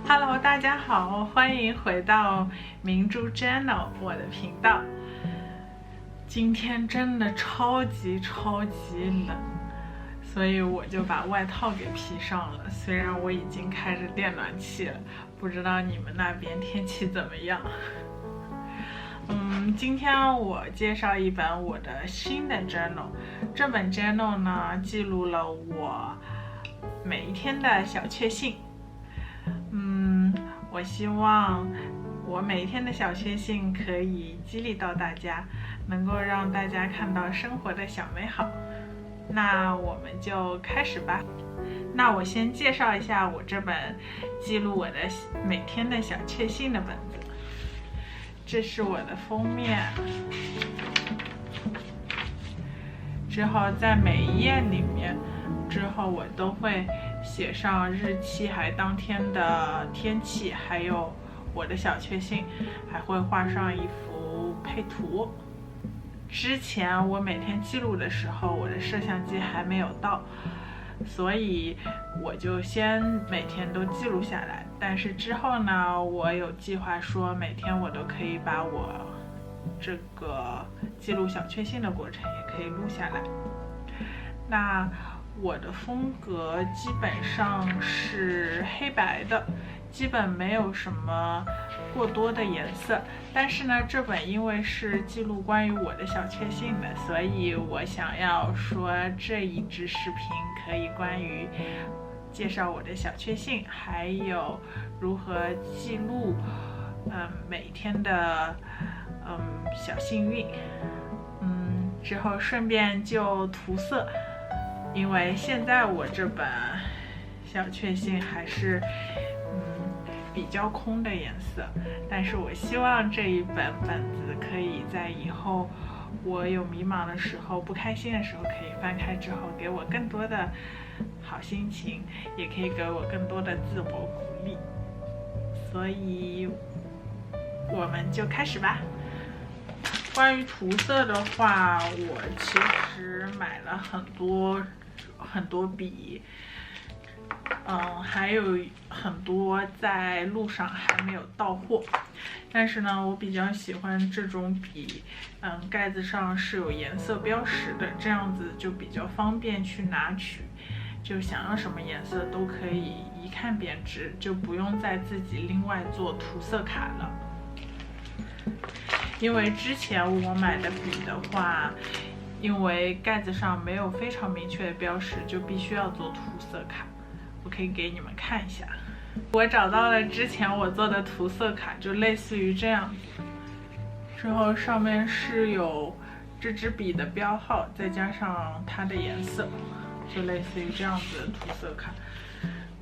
Hello， 大家好，欢迎回到明珠 Channel 我的频道。今天真的超级冷，所以我就把外套给披上了。虽然我已经开着电暖气了，不知道你们那边天气怎么样？今天我介绍一本我的新的 journal。这本 journal 呢，记录了我每一天的小确幸。我希望我每一天的小确幸可以激励到大家，能够让大家看到生活的小美好。那我们就开始吧。那我先介绍一下我这本记录我的每天的小确幸的本子。这是我的封面，之后在每一页里面，我都会写上日期，还当天的天气，还有我的小确幸，还会画上一幅配图。之前我每天记录的时候，我的摄像机还没有到，所以我就先每天都记录下来。但是之后呢，我有计划说每天我都可以把我这个记录小确幸的过程也可以录下来。那我的风格基本上是黑白的，基本没有什么过多的颜色。但是呢，这本因为是记录关于我的小确幸的，所以我想要说这一支视频可以关于介绍我的小确幸，还有如何记录每天的小幸运。之后顺便就涂色，因为现在我这本小确幸还是比较空的颜色，但是我希望这一本子可以在以后我有迷茫的时候、不开心的时候，可以翻开之后给我更多的好心情，也可以给我更多的自我鼓励。所以我们就开始吧。关于涂色的话，我其实买了很多笔，还有很多在路上还没有到货。但是呢，我比较喜欢这种笔，盖子上是有颜色标识的，这样子就比较方便去拿取，就想要什么颜色都可以一看便知，就不用再自己另外做涂色卡了。因为之前我买的笔的话，因为盖子上没有非常明确的标识，就必须要做涂色卡。我可以给你们看一下，我找到了之前我做的涂色卡，就类似于这样子。之后上面是有这支笔的标号，再加上它的颜色，就类似于这样子的涂色卡。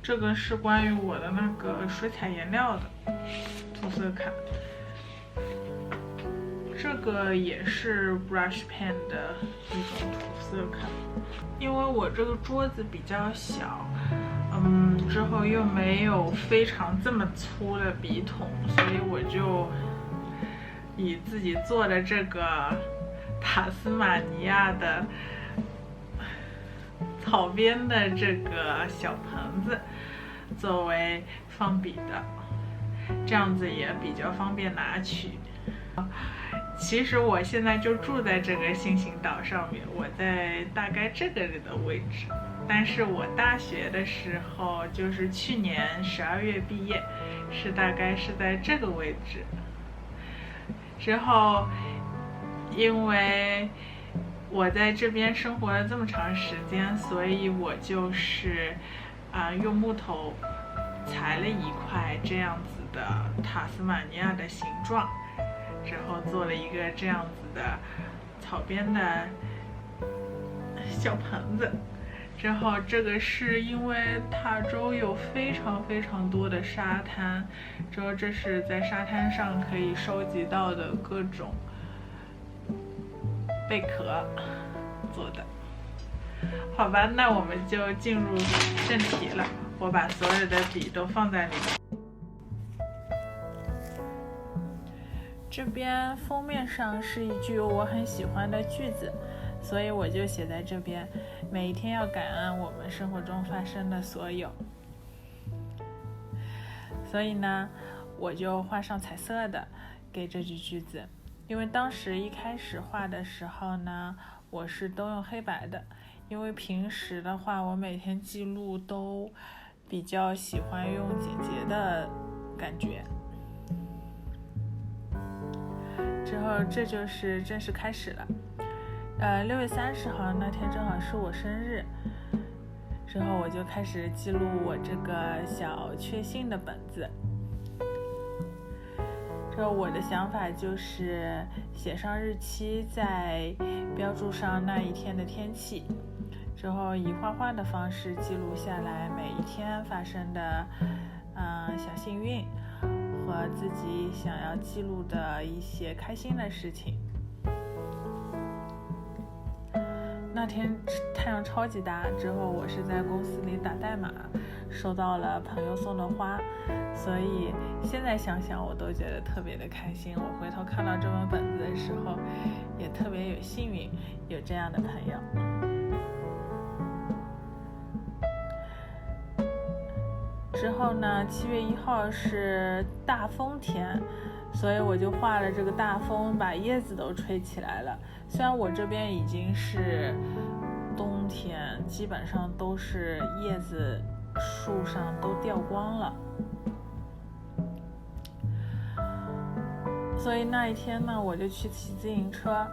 这个是关于我的那个水彩颜料的涂色卡。这个也是 brush pen 的一种涂色卡。因为我这个桌子比较小，之后又没有非常这么粗的笔筒，所以我就以自己做的这个塔斯马尼亚的草编的这个小盆子作为放笔的，这样子也比较方便拿取。其实我现在就住在这个星星岛上面，我在大概这个里的位置。但是我大学的时候，就是去年12月毕业，大概是在这个位置。之后，因为我在这边生活了这么长时间，所以我就是用木头裁了一块这样子的塔斯马尼亚的形状。之后做了一个这样子的草编的小盆子。之后这个是因为塔州有非常多的沙滩，之后这是在沙滩上可以收集到的各种贝壳做的。好吧，那我们就进入正题了。我把所有的笔都放在里面。这边封面上是一句我很喜欢的句子，所以我就写在这边：每一天要感恩我们生活中发生的所有。所以呢，我就画上彩色的给这句句子。因为当时一开始画的时候呢，我是都用黑白的，因为平时的话，我每天记录都比较喜欢用简洁的感觉。之后这就是正式开始了。6月30号那天正好是我生日，之后我就开始记录我这个小确幸的本子。之后我的想法就是写上日期，再标注上那一天的天气，之后以画画的方式记录下来每一天发生的小幸运和自己想要记录的一些开心的事情。那天太阳超级大，之后我是在公司里打代码，收到了朋友送的花，所以现在想想我都觉得特别的开心。我回头看到这本本子的时候，也特别有幸运有这样的朋友。之后呢，7月1号是大风天，所以我就画了这个大风，把叶子都吹起来了。虽然我这边已经是冬天，基本上都是叶子树上都掉光了，所以那一天呢，我就去骑自行车，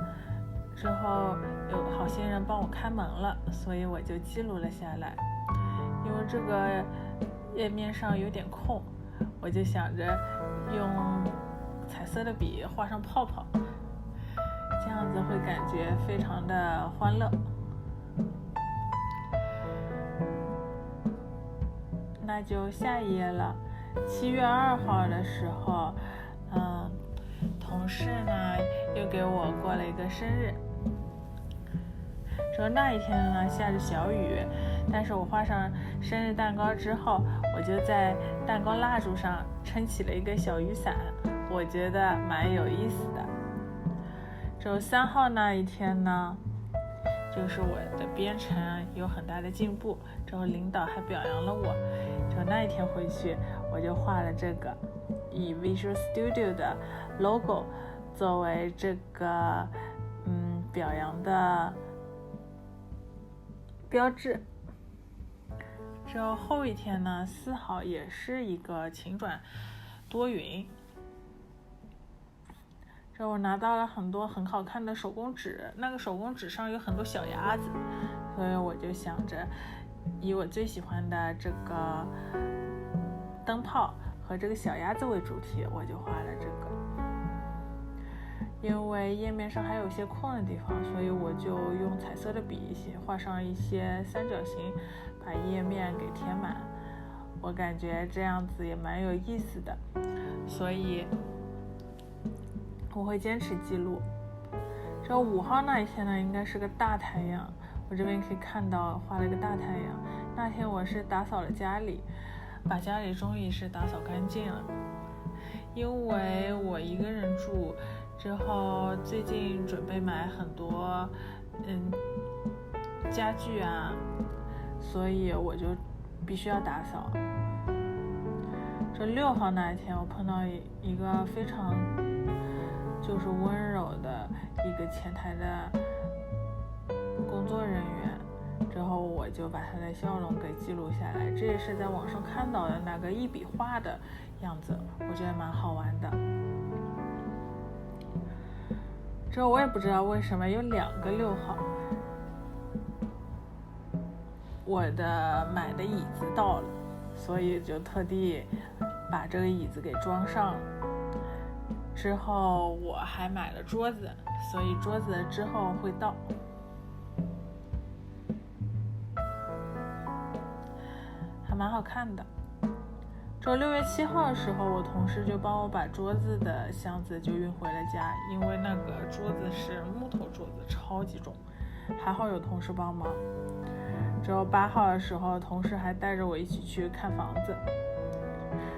之后有好心人帮我开门了，所以我就记录了下来。因为这个页面上有点空，我就想着用彩色的笔画上泡泡，这样子会感觉非常的欢乐。那就下一页了。7月2号的时候，同事呢又给我过了一个生日。之后那一天呢下着小雨，但是我画上生日蛋糕之后，我就在蛋糕蜡烛上撑起了一个小雨伞，我觉得蛮有意思的。之后3号那一天呢，就是我的编程有很大的进步，之后领导还表扬了我。之后那一天回去，我就画了这个，以 Visual Studio 的 logo 作为这个表扬的标志。之后后一天呢，4号也是一个晴转多云。之后我拿到了很多很好看的手工纸，那个手工纸上有很多小鸭子，所以我就想着以我最喜欢的这个灯泡和这个小鸭子为主题，我就画了这个。因为页面上还有一些空的地方，所以我就用彩色的笔画上一些三角形，把页面给填满。我感觉这样子也蛮有意思的，所以我会坚持记录。这5号那一天呢，应该是个大太阳，我这边可以看到画了一个大太阳。那天我是打扫了家里，把家里终于是打扫干净了。因为我一个人住，之后最近准备买很多家具啊，所以我就必须要打扫。这6号那一天，我碰到一个非常就是温柔的一个前台的工作人员，之后我就把他的笑容给记录下来。这也是在网上看到的那个一笔画的样子，我觉得蛮好玩的。之后我也不知道为什么有2个6号，我的买的椅子到了，所以就特地把这个椅子给装上了。之后我还买了桌子，所以桌子之后会到。还蛮好看的。之后6月7号的时候，我同事就帮我把桌子的箱子就运回了家，因为那个桌子是木头桌子，超级重，还好有同事帮忙。之后8号的时候，同事还带着我一起去看房子。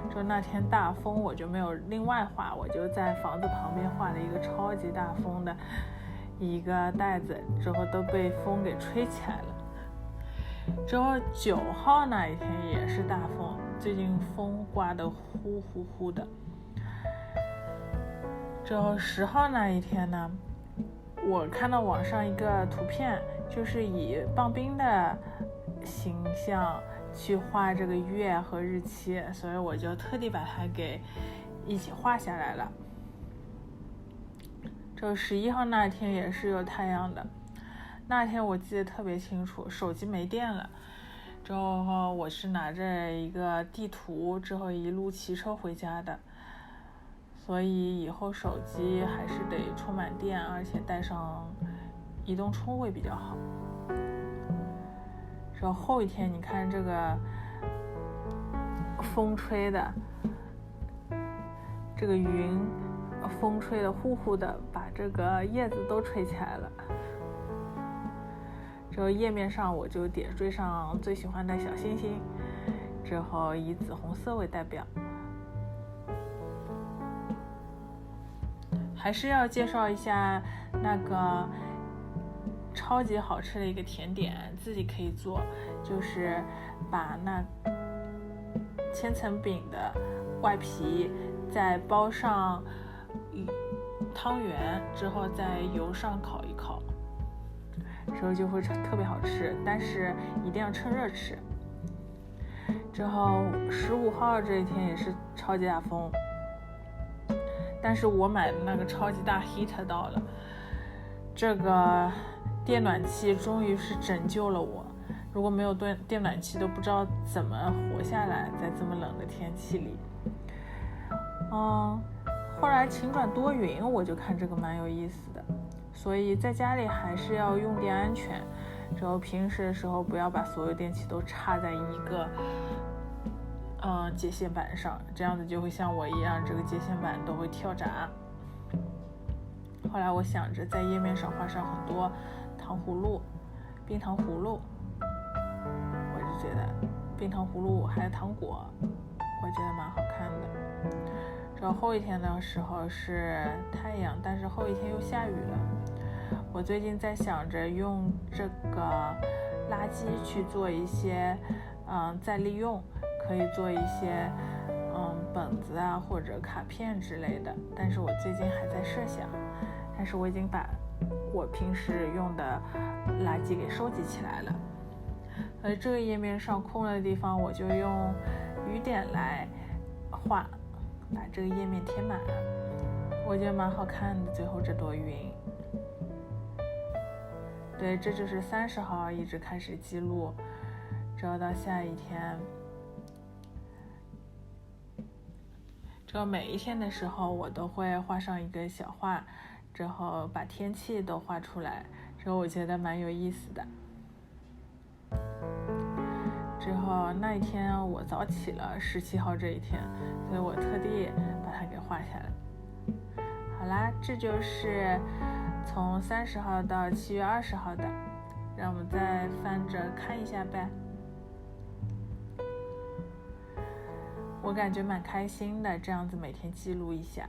之后那天大风，我就没有另外画，我就在房子旁边画了一个超级大风的一个袋子，之后都被风给吹起来了。之后9号那一天也是大风，最近风刮得呼呼呼的。之后10号那一天呢，我看到网上一个图片，就是以棒冰的形象去画这个月和日期，所以我就特地把它给一起画下来了。这11号那天也是有太阳的，那天我记得特别清楚，手机没电了，之后我是拿着一个地图，之后一路骑车回家的，所以以后手机还是得充满电，而且带上移动充会比较好。之后后一天你看这个风吹的，这个云风吹的呼呼的，把这个叶子都吹起来了。之后页面上我就点缀上最喜欢的小星星，之后以紫红色为代表。还是要介绍一下那个超级好吃的一个甜点，自己可以做，就是把那千层饼的外皮再包上汤圆，之后在油上烤一烤，之后就会特别好吃，但是一定要趁热吃。之后15号这一天也是超级大风，但是我买的那个超级大 heater 到了，这个电暖气终于是拯救了我，如果没有电暖气都不知道怎么活下来在这么冷的天气里。后来晴转多云，我就看这个蛮有意思的，所以在家里还是要用电安全，之后平时的时候不要把所有电器都插在一个接线板上，这样子就会像我一样，这个接线板都会跳闸。后来我想着在页面上画上很多糖葫芦、冰糖葫芦，我就觉得冰糖葫芦还有糖果，我觉得蛮好看的。之后后一天的时候是太阳，但是后一天又下雨了。我最近在想着用这个垃圾去做一些再利用，可以做一些本子啊或者卡片之类的，但是我最近还在设想，但是我已经把我平时用的垃圾给收集起来了。而这个页面上空的地方我就用雨点来画，把这个页面填满，我觉得蛮好看的。最后这朵云，对，这就是30号一直开始记录，直到下一天。之后每一天的时候我都会画上一个小画，之后把天气都画出来，之后我觉得蛮有意思的。之后那一天我早起了，17号这一天，所以我特地把它给画下来。好啦，这就是从30号到7月20号的，让我们再翻着看一下呗。我感觉蛮开心的，这样子每天记录一下，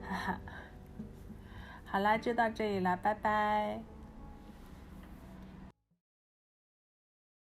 哈哈。好啦，就到这里啦，拜拜。